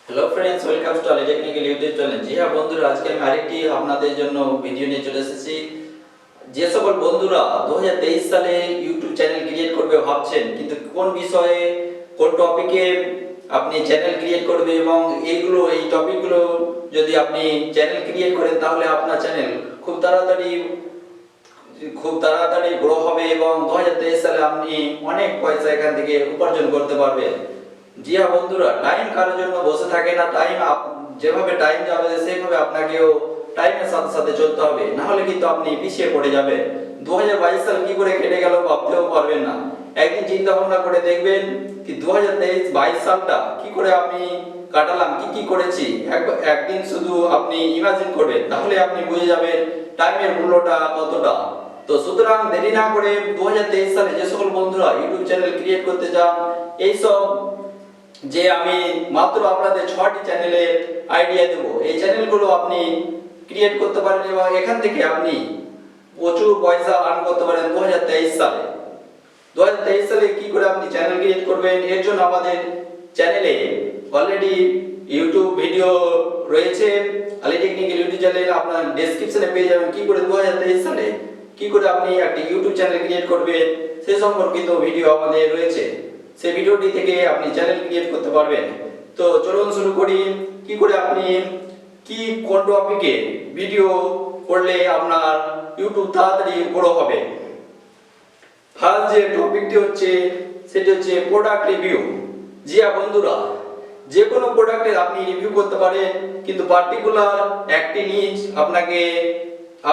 Hello friends, welcome to alitech YouTube channel. জি হ্যাঁ বন্ধুরা, আজকে আমি আরেকটি আপনাদের জন্য ভিডিও নিয়ে চলে এসেছি। যে সকল বন্ধুরা 2023 সালে ইউটিউব চ্যানেল ক্রিয়েট করবে ভাবছেন, কিন্তু কোন বিষয়ে কোন টপিকে আপনি চ্যানেল ক্রিয়েট করবে এবং এই টপিকগুলো যদি আপনি চ্যানেল ক্রিয়েট করেন তাহলে আপনার চ্যানেল খুব তাড়াতাড়ি গ্রো হবে এবং 2023 সালে আপনি অনেক পয়সা এখান থেকে উপার্জন করতে পারবেন। জি হ্যাঁ বন্ধুরা, টাইম কারোর জন্য বসে থাকে না। যেভাবে টাইম যাবে সেভাবে আপনাকেও টাইমের সাথে সাথে চলতে হবে, না হলে কিন্তু আপনি পিছিয়ে পড়ে যাবেন। 2022 সাল কি করে কেটে গেল ভাবতেও পারবেন না। একদিন চিন্তা ভাবনা করে দেখবেন কি 2023-22 সালটা কি করে আমি কাটালাম, কি কি করেছি। একদিন শুধু আপনি ইমাজিন করবেন, তাহলে আপনি বুঝে যাবেন টাইমের মূল্যটা কতটা। তো সুতরাং দেরি না করে 2023 সালে যে সকল বন্ধুরা ইউটিউব চ্যানেল ক্রিয়েট করতে চান, এইসব যে আমি মাত্র আপনাদের 6টি চ্যানেলের আইডিয়া দেব, এই চ্যানেলগুলো আপনি ক্রিয়েট করতে পারেন এবং এখান থেকে আপনি প্রচুর পয়সা আর্ন করতে পারেন 2023 সালে। 2023 সালে কি করে আপনি চ্যানেল ক্রিয়েট করবেন, এর জন্য আমাদের চ্যানেলে অলরেডি ইউটিউব ভিডিও রয়েছে। alitech ইউটিউব চ্যানেল আপনার ডেসক্রিপশনে পেয়ে যাবেন কি করে 2023 সালে কি করে আপনি একটা ইউটিউব চ্যানেল ক্রিয়েট করবেন সেই সম্পর্কিত ভিডিও আমাদের রয়েছে। সেই ভিডিওটি থেকে আপনি চ্যানেল ক্রিয়েট করতে পারবেন। তো চলুন শুরু করি। কি করে আপনি কোন টপিকে ভিডিও করলে আপনার ইউটিউব তাড়াতাড়ি বড় হবে। ফার্স্ট যে টপিকটি হচ্ছে সেটি হচ্ছে প্রোডাক্ট রিভিউ। জি হ্যাঁ বন্ধুরা, যে কোনো প্রোডাক্টের আপনি রিভিউ করতে পারেন, কিন্তু পার্টিকুলার একটি নিচ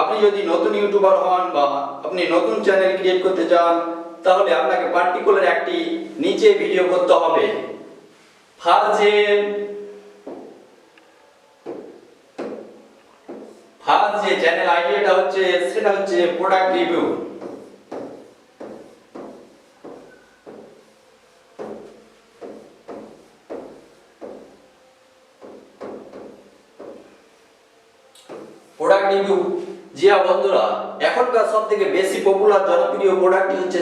আপনি যদি নতুন ইউটিউবার হন বা আপনি নতুন চ্যানেল ক্রিয়েট করতে চান, তাহলে আপনাকে পার্টিকুলার একটি নিচে ভিডিও করতে হবে। ফার্স্ট যে চ্যানেল আইডিয়াটা হচ্ছে সেটা হচ্ছে প্রোডাক্ট রিভিউ। প্রোডাক্ট রিভিউ, জি হ্যাঁ বন্ধুরা, এখনকার সবথেকে বেশি পপুলার জনপ্রিয় প্রোডাক্টটি হচ্ছে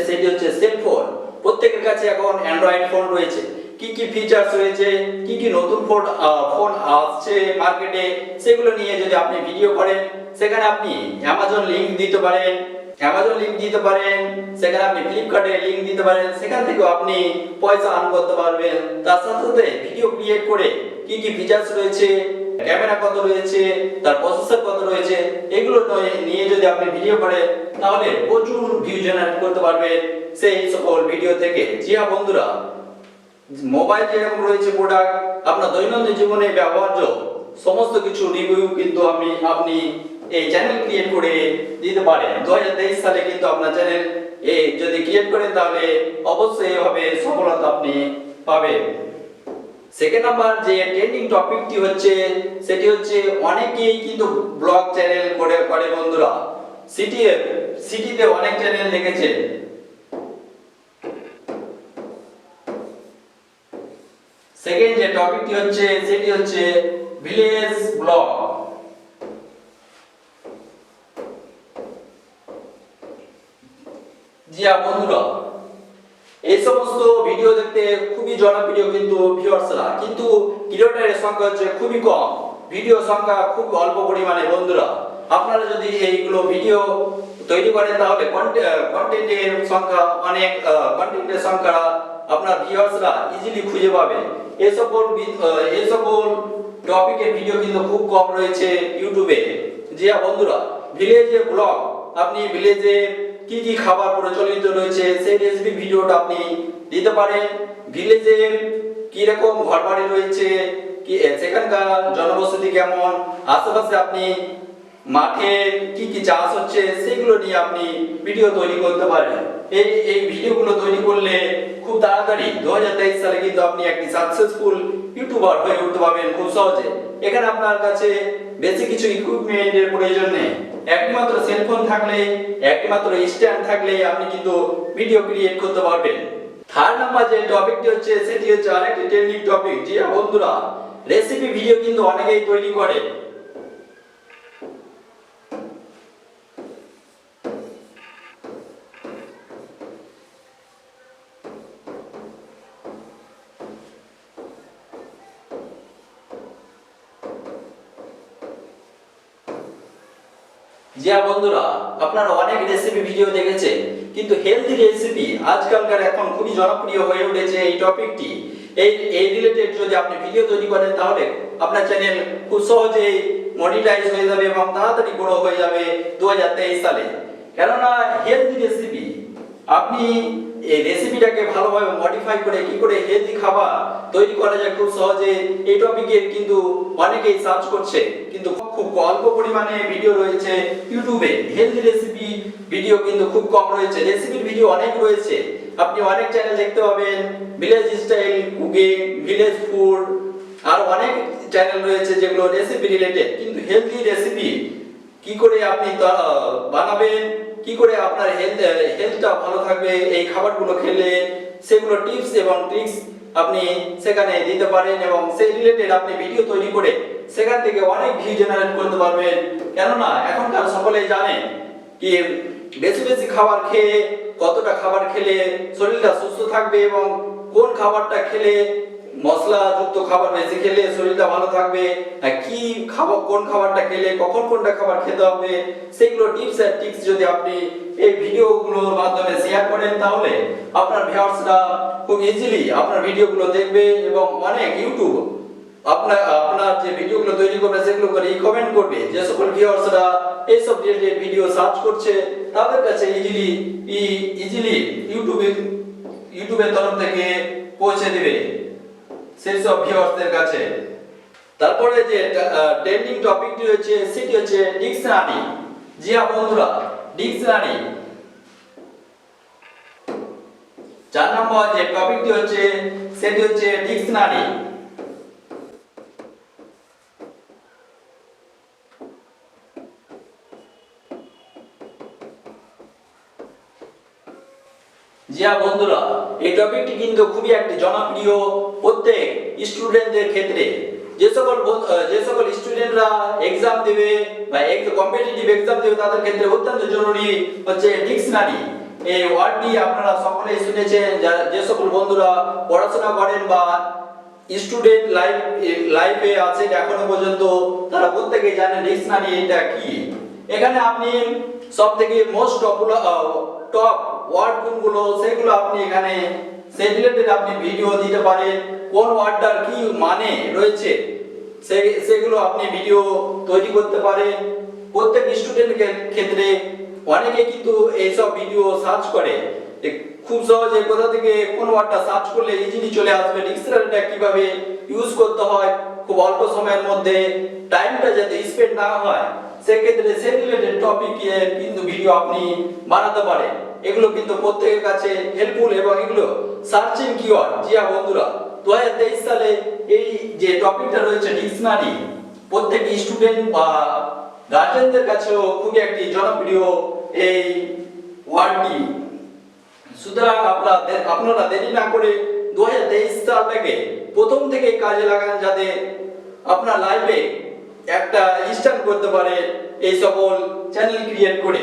সেলফোন। প্রত্যেকের কাছে এখন অ্যান্ড্রয়েড ফোন রয়েছে। কি কি ফিচারস রয়েছে, কি কি নতুন ফোন আসছে মার্কেটে, সেগুলো নিয়ে যদি আপনি ভিডিও করেন, সেখানে আপনি অ্যামাজন লিংক দিতে পারেন, সেখানে আপনি ফ্লিপকার্টে লিংক দিতে পারেন, সেখান থেকেও আপনি পয়সা আর্ন করতে পারবেন। তার সাথে সাথে ভিডিও ক্রিয়েট করে কি কি ফিচারস রয়েছে, ক্যামেরা কত রয়েছে, তার প্রসেসর কত রয়েছে, এগুলো নিয়ে যদি আপনি ভিডিও করেন তাহলে প্রচুর ভিউ জেনারেট করতে পারবেন সেই সকল ভিডিও থেকে। জি হ্যাঁ বন্ধুরা, মোবাইল যেরকম রয়েছে প্রোডাক্ট, আপনার দৈনন্দিন জীবনে ব্যবহার্য সমস্ত কিছু রিভিউ কিন্তু আপনি এই চ্যানেল ক্রিয়েট করে দিতে পারেন। 2023 সালে কিন্তু আপনার চ্যানেল যদি ক্রিয়েট করেন তাহলে অবশ্যই এভাবে সফলতা আপনি পাবেন। সেকেন্ড নাম্বার যে ট্রেন্ডিং টপিকটি হচ্ছে সেটি হচ্ছে অনেকেই কিন্তু ব্লগ চ্যানেল করে বন্ধুরা। সিটিতে অনেক চ্যানেল দেখেছে। সেকেন্ড যে টপিকটি হচ্ছে সেটি হচ্ছে ভিলেজ ব্লগ। জি হ্যাঁ বন্ধুরা, এই সমস্ত ভিডিও দেখতে খুবই জনপ্রিয় কিন্তু ভিউয়ার্সরা, কিন্তু ক্রিয়েটরের সংখ্যা হচ্ছে খুবই কম, ভিডিও সংখ্যা খুব অল্প পরিমাণে। বন্ধুরা, আপনারা যদি এইগুলো ভিডিও তৈরি করেন তাহলে কন্টেন্টের সংখ্যা আপনার ভিউয়ার্সরা ইজিলি খুঁজে পাবে। এই সকল টপিকের ভিডিও কিন্তু খুব কম রয়েছে ইউটিউবে। জি হ্যাঁ বন্ধুরা, ভিলেজে ব্লগ, আপনি ভিলেজে কি কি খাবার প্রচলিত রয়েছে সেই রেসিপি ভিডিওটা আপনি দিতে পারেন। ভিলেজে কি রকম ঘরবাড়ি রয়েছে, সেখানকার জনবসতি কেমন, আশেপাশে আপনি মাঠে কি কি চাষ হচ্ছে সেগুলো নিয়ে আপনি ভিডিও তৈরি করতে পারেন। এই ভিডিওগুলো তৈরি করলে খুব তাড়াতাড়ি 2023 সালে কিন্তু আপনি একটি সাকসেসফুল ইউটিউবার হয়ে উঠতে পারবেন খুব সহজে। এখানে আপনার কাছে বেশি কিছু ইকুইপমেন্টের প্রয়োজন নেই। একটি মাত্র সেলফোন থাকলে, একটি মাত্র স্ট্যান্ড থাকলে আপনি কিন্তু ভিডিও ক্রিয়েট করতে পারবেন। থার্ড নাম্বার যে টপিকটি হচ্ছে সেটি হচ্ছে আরেকটি ট্রেন্ডিং টপিক। জি বন্ধুরা, রেসিপি ভিডিও কিন্তু অনেকেই তৈরি করে। জি হ্যাঁ বন্ধুরা, আপনারা অনেক রেসিপি ভিডিও দেখেছেন, কিন্তু হেলদি রেসিপি আজকালকার এখন খুবই জনপ্রিয় হয়ে উঠেছে এই টপিকটি। এই রিলেটেড যদি আপনি ভিডিও তৈরি করেন তাহলে আপনার চ্যানেল খুব সহজেই মনিটাইজ হয়ে যাবে এবং তাড়াতাড়ি বড় হয়ে যাবে 2023 সালে। কেননা হেলদি রেসিপি, আপনি এই রেসিপিটাকে ভালোভাবে মডিফাই করে কি করে হেলদি খাবার তৈরি করা যায় খুব সহজে, এই টপিকে কিন্তু অনেকেই সার্চ করছে, কিন্তু খুব অল্প পরিমাণে ভিডিও রয়েছে ইউটিউবে। হেলদি রেসিপি ভিডিও কিন্তু খুব কম রয়েছে, রেসিপির ভিডিও অনেক রয়েছে। আপনি অনেক চ্যানেল দেখতে পাবেন, village style cooking, village food, আর অনেক চ্যানেল রয়েছে যেগুলো রেসিপি রিলেটেড। কিন্তু হেলদি রেসিপি কি করে আপনি বানাবেন, কি করে আপনার হেলথটা ভালো থাকবে এই খাবারগুলো খেলে, সেগুলো টিপস এবং ট্রিক্স আপনি সেখানে দিতে পারেন এবং সেই রিলেটেড আপনি ভিডিও তৈরি করে সেখান থেকে অনেক ভিউ জেনারেট করতে পারবেন। কেননা এখনকার সকলেই জানেন কি বেশি বেশি খাবার খেয়ে, কতটা খাবার খেলে শরীরটা সুস্থ থাকবে এবং কোন খাবারটা খেলে, মশলা যুক্ত খাবার বেশি খেলে শরীরটা ভালো থাকবে, কি খাবার, কোন খাবারটা খেলে কখন কোনটা খাবার খেতে হবে, সেগুলো টিপস এন্ড ট্রিক্স যদি আপনি এই ভিডিওগুলোর মাধ্যমে শেয়ার করেন তাহলে আপনার ভিউয়ার্সরা খুব ইজিলি আপনার ভিডিওগুলো দেখবে এবং অনেক ইউটিউব আপনার যে ভিডিওগুলো তৈরি করবে সেগুলো করে রিকমেন্ড করবে। যে সকল ভিউয়ার্সরা এই সব রিলেটেড ভিডিও সার্চ করছে তাদের কাছে ইজিলি ইউটিউবের তরফ থেকে পৌঁছে দিবে সেই সব ভিউয়ার্সদের কাছে। তারপরে যে ট্রেন্ডিং টপিকটি রয়েছে সেটি হচ্ছে ডিকশনারি। জি হ্যাঁ বন্ধুরা, ডিকশনারি 4 নম্বর যে টপিকটি হচ্ছে সেটি হচ্ছে ডিকশনারি। জি হ্যাঁ বন্ধুরা, এই টপিকটি কিন্তু খুবই একটি জনপ্রিয় প্রত্যেক স্টুডেন্টদের ক্ষেত্রে। যে সকল স্টুডেন্টরা এক্সাম দেবে বা কম্পিটিটিভ এক্সাম দেবে তাদের ক্ষেত্রে অত্যন্ত জরুরি হচ্ছে ডিকশনারি। এই ওয়ার্ডটি আপনারা সকলেই শুনেছেন, যে সকল বন্ধুরা পড়াশোনা করেন বা স্টুডেন্ট লাইফে আছেন এখনো পর্যন্ত, তারা প্রত্যেকেই জানেন ডিকশনারি এটা কি। এখানে আপনি সবথেকে মোস্ট টপ ওয়ার্ড কোনগুলো সেগুলো আপনি এখানে সেই রিলেটেড আপনি ভিডিও দিতে পারেন। কোন ওয়ার্ডটার কি মানে রয়েছে সেগুলো আপনি ভিডিও তৈরি করতে পারেন। প্রত্যেক স্টুডেন্টের ক্ষেত্রে অনেকে কিন্তু এই সব ভিডিও সার্চ করে, খুব সহজে কোথা থেকে কোন ওয়ার্ডটা সার্চ করলে ইজিলি চলে আসবে, ডিকশনারিটা কিভাবে ইউজ করতে হয় খুব অল্প সময়ের মধ্যে, টাইমটা যাতে স্পেন্ড না হয় সেক্ষেত্রে সেই রিলেটেড টপিকে কিন্তু ভিডিও আপনি বানাতে পারেন। এগুলো কিন্তু প্রত্যেকের কাছে হেল্পফুল এবং এগুলো সার্চিং কিওয়ার্ড। জি হ্যাঁ বন্ধুরা, 2023 সালে এই যে টপিকটা রয়েছে ডিকশনারি, প্রত্যেক স্টুডেন্ট বা গার্জেনদের কাছেও খুবই একটি জনপ্রিয় এই ওয়ার্ডটি। সুতরাং আপনারা দেরি না করে 2023 সালটাকে প্রথম থেকে কাজে লাগান, যাতে আপনার লাইফে একটা স্টার্ট করতে পারে এই সকল চ্যানেল ক্রিয়েট করে।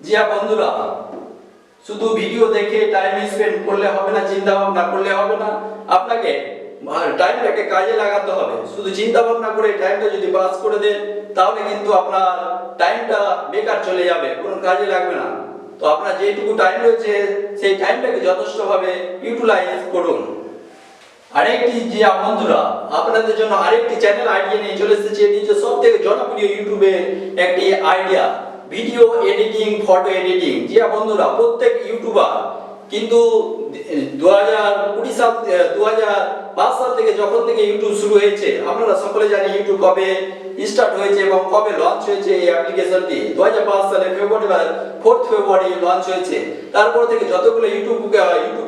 জি হ্যাঁ বন্ধুরা, শুধু ভিডিও দেখে টাইম স্পেন্ড করলে হবে না, চিন্তা ভাবনা করলে হবে না, আপনাকে টাইমটাকে কাজে লাগাতে হবে। শুধু চিন্তা ভাবনা করে টাইমটা যদি পাস করে দেন তাহলে কিন্তু আপনার টাইমটা বেকার চলে যাবে, কোনো কাজে লাগবে না। তো আপনার যেটুকু টাইম রয়েছে সেই টাইমটাকে যথেষ্টভাবে ইউটিলাইজ করুন। আরেকটি যে বন্ধুরা আপনাদের জন্য আরেকটি চ্যানেল আইডিয়া নিয়ে চলে এসেছে, এটি হচ্ছে সবথেকে জনপ্রিয় ইউটিউবের একটি idea, video editing, photo editing. জি বন্ধুরা, প্রত্যেক ইউটিউবার কিন্তু 2020 সাল 2005 সাল থেকে যখন থেকে ইউটিউব শুরু হয়েছে, আপনারা সকলে জানেন ইউটিউব কবে স্টার্ট হয়েছে এবং কবে লঞ্চ হয়েছে এই অ্যাপ্লিকেশনটি। 2005 সালে ফেব্রুয়ারি 4 ফেব্রুয়ারি লঞ্চ হয়েছে। তারপর থেকে যতগুলো ইউটিউব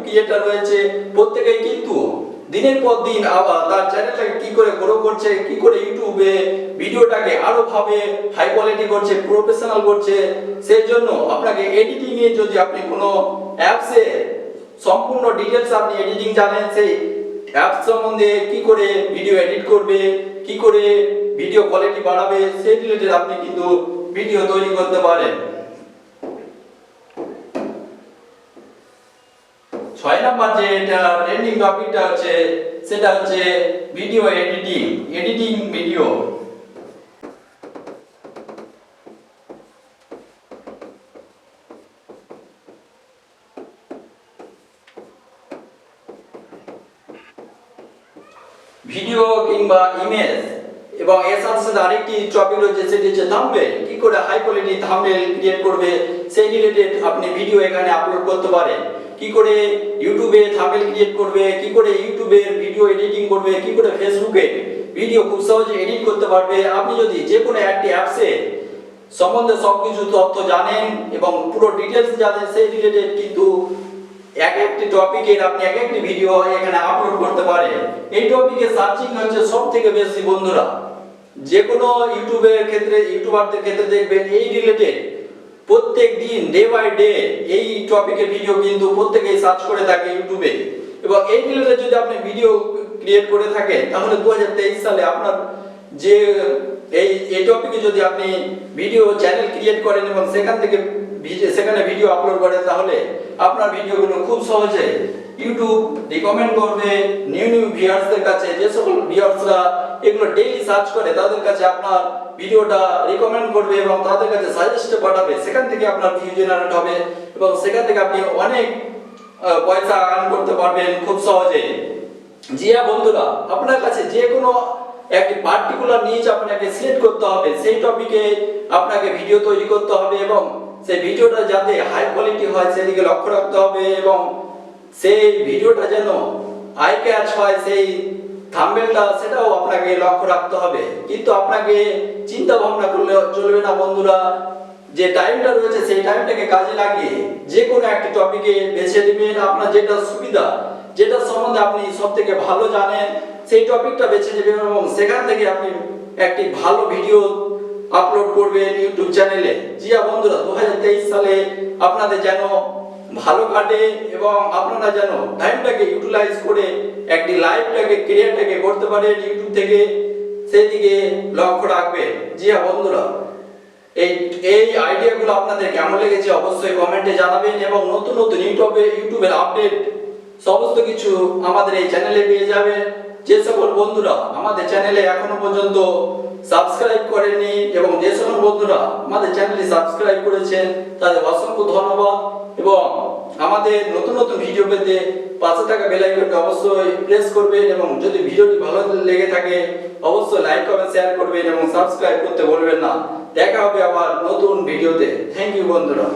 ক্রিয়েটর রয়েছে প্রত্যেকেই কিন্তু দিনের পর দিন তার চ্যানেলটাকে কি করে গ্রো করছে, কি করে ইউটিউবে ভিডিওটাকে আরো ভাবে হাই কোয়ালিটি করছে, প্রফেশনাল করছে। সেই জন্য আপনাকে এডিটিং এ যদি আপনি কোনো অ্যাপসে সম্পূর্ণ ডিটেইলস আপনি এডিটিং জানেন, সেই অ্যাপস সম্বন্ধে কি করে ভিডিও এডিট করবে, কি করে ভিডিও কোয়ালিটি বাড়াবে, সেই রিলেটেড আপনি কিন্তু ভিডিও তৈরি করতে পারেন। 6 নাম্বার যে এটা ট্রেন্ডিং টপিকটা হচ্ছে সেটা হচ্ছে ভিডিও এডিটিং ভিডিও। ভিডিও কিংবা ইমেজ, এবং এর সাথে সাথে আরেকটি টপিক রয়েছে, সেটি হচ্ছে থাম্বনেল। কি করে হাই কোয়ালিটি থাম্বনেল ক্রিয়েট করবে সেই রিলেটেড আপনি ভিডিও এখানে আপলোড করতে পারেন। কি করে ইউটিউবে থাম্বনেল ক্রিয়েট করবে, কি করে ইউটিউবের ভিডিও এডিটিং করবে, কি করে ফেসবুকে ভিডিও খুব সহজে এডিট করতে পারবে। আপনি যদি যে কোনো একটি অ্যাপসে সম্বন্ধে সবকিছু তথ্য জানেন এবং পুরো ডিটেলস জানেন, সেই রিলেটেড কিন্তু এক একটি টপিকের আপনি এক একটি ভিডিও এখানে আপলোড করতে পারেন। এই টপিকে সার্চিং হচ্ছে সবথেকে বেশি বন্ধুরা। যে কোনো ইউটিউবের ক্ষেত্রে, ইউটিউবারদের ক্ষেত্রে দেখবেন এই রিলেটেড প্রত্যেক দিন ডে বাই ডে এই টপিকের ভিডিও কিন্তু প্রত্যেকেই সার্চ করে থাকে ইউটিউবে। এবং এই রিলেটেড যদি আপনি ভিডিও ক্রিয়েট করে থাকেন, তাহলে 2023 সালে আপনার যে এই টপিকে যদি আপনি ভিডিও চ্যানেল ক্রিয়েট করেন এবং সেখানে ভিডিও আপলোড করেন, তাহলে আপনার ভিডিওগুলো খুব সহজে ইউটিউব রিকমেন্ড করবে নিউ ভিউয়ার্সদের কাছে। যে সকল ভিউয়ার্সরা এগুলো ডেইলি সার্চ করে, তাদের কাছে আপনার ভিডিওটা রিকমেন্ড করবে এবং তাদের কাছে সাজেস্ট পাঠাবে। সেখান থেকে আপনার ভিউ জেনারেট হবে এবং সেখান থেকে আপনি অনেক পয়সা আর্ন করতে পারবেন খুব সহজে। জি হ্যাঁ বন্ধুরা, আপনার কাছে যে কোনো একটি পার্টিকুলার নিচ আপনাকে সিলেক্ট করতে হবে, সেই টপিকে আপনাকে ভিডিও তৈরি করতে হবে এবং সেই ভিডিওটা যাতে হাই কোয়ালিটি হয় সেদিকে লক্ষ্য রাখতে হবে এবং সেই ভিডিওটা যেন আই ক্যাচ হয়, সেই থাম্বনেলটা সেটাও আপনাকে লক্ষ্য রাখতে হবে। কিন্তু আপনাকে চিন্তা ভাবনা করলে চলবে না বন্ধুরা। যে টাইমটা রয়েছে সেই টাইমটাকে কাজে লাগিয়ে যে কোনো একটি টপিকে বেছে নেবেন। আপনার যেটা সুবিধা, যেটা সম্বন্ধে আপনি সবথেকে ভালো জানেন, সেই টপিকটা বেছে নেবেন এবং সেখান থেকে আপনি একটি ভালো ভিডিও আপলোড করবেন ইউটিউব চ্যানেলে। জি হ্যাঁ বন্ধুরা, 2023 সালে আপনাদের যেন ভালো কাটে এবং আপনারা যেন টাইমটাকে ইউটিলাইজ করে একটি লাইফটাকে ক্যারিয়ারটাকে করতে পারেন ইউটিউব থেকে, সেই দিকে লক্ষ্য রাখবেন। জি হ্যাঁ বন্ধুরা, এই আইডিয়াগুলো আপনাদের কেমন লেগেছে অবশ্যই কমেন্টে জানাবেন এবং নতুন নতুন ইউটিউবের আপডেট সমস্ত কিছু আমাদের এই চ্যানেলে পেয়ে যাবেন। যে সকল বন্ধুরা আমাদের চ্যানেলে এখনো পর্যন্ত সাবস্ক্রাইব করেননি এবং যে সকল বন্ধুরা আমাদের চ্যানেলটি সাবস্ক্রাইব করেছেন, তাদের অসংখ্য ধন্যবাদ। এবং আমাদের নতুন নতুন ভিডিও পেতে পাশে থাকা বেল আইকনটি অবশ্যই প্রেস করবেন এবং যদি ভিডিওটি ভালো লেগে থাকে অবশ্যই লাইক কমেন্ট শেয়ার করবেন এবং সাবস্ক্রাইব করতে ভুলবেন না। দেখা হবে আবার নতুন ভিডিওতে। থ্যাংক ইউ বন্ধুরা।